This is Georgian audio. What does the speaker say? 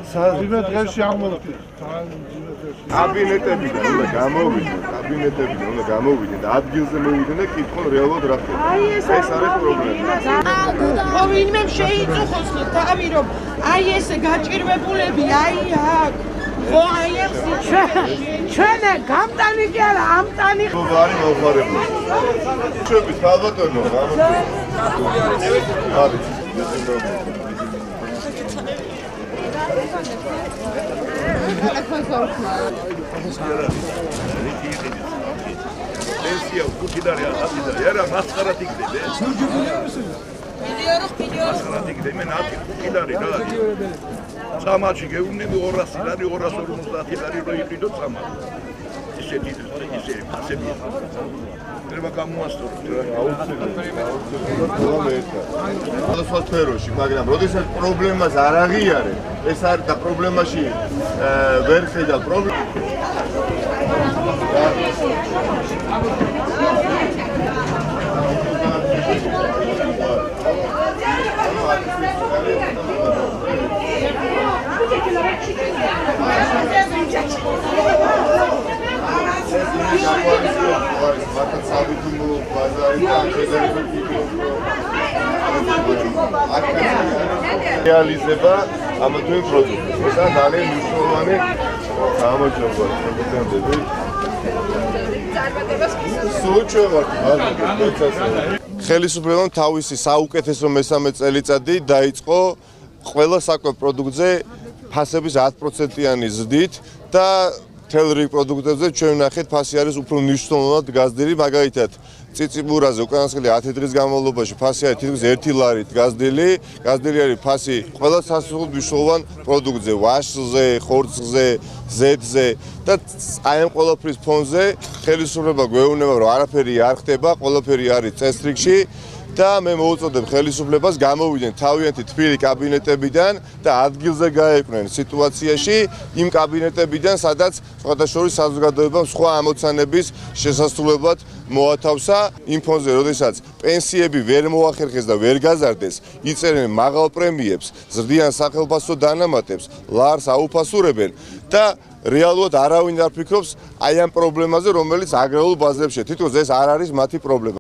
Საძიმე დღეში აღმოვიდეთ. კაბინეტებიდან უნდა გამოვიდეთ, ადგილზე მოვიდეთ და კითხონ რეალურად რა ხდება. ეს არის პრობლემა. ხო ვინმე შეიწუხოს თამი რომ აი ეს გაჭირვებულები აი აქ ხო აი ეს ჩვენ გამტანი კი არა ამტანი ხო არის მოხარებული. ჩვენი საბატონო არის Pensiya kukilar ya atida yara maskarat ikdebe. Maskarat ikdebe men ati kukilar ya. Samachi geunemi 200 lari 250 lari რო იყიდოთ სამად. ისეთი ასები. treba გამოასწოროთ რა. აუცილებლად სფეროში, მაგრამ როდესაც პრობლემას არ აღიარებ, ეს არის და პრობლემაში ვერ ხედავ პრობლემა. რეალიზება ამ თვე პროდუქტს. ეს არის ძალიან მნიშვნელოვანი გამოჩენილი. ხელისუფლებამ თავისი საუკეთესო მესამე წელიწადი დაიწყო ყველა საკვებ პროდუქტზე ფასების 10%-იანი ზრდით და მთელ რიგ პროდუქტებზე ჩვენ ვნახეთ ფასი არის უფრო მნიშვნელოვნად გაზრდილი, მაგალითად წიწიბურაზე უკანასკნელი 10 დღის განმავლობაში ფასი არის თითქმის 1 ლარით გაზრდილი არის ფასი ყველა სასწაულად მნიშვნელოვან პროდუქტზე, ვაშლზე, ხორცზე, ზეთზე და აი ამ ყველაფრის ფონზე ხელისუფლება გვეუბნება რომ არაფერი არ ხდება, ყველაფერი არის წესრიგში და მე მოვუწოდებ ხელისუფლებას გამოვიდნენ თავიანთი თბილი კაბინეტებიდან და ადგილზე გაეყვნენ სიტუაციაში იმ კაბინეტებიდან, სადაც სხვადასხვა საზოგადოებამ სხვა ამოცანების შესასრულებლად მოათავსა იმ ფონზე, როდესაც პენსიები ვერ მოახერხეს და ვერ გაზარდეს, იწერენ მაღალ პრემიებს, ზრდიან სახელფასო დანამატებს, ლარს აუფასურებენ და რეალურად არავინ არ ფიქრობს აი ამ პრობლემაზე, რომელიც აგრარულ ბაზრებში თითქოს ეს არ არის მათი პრობლემა.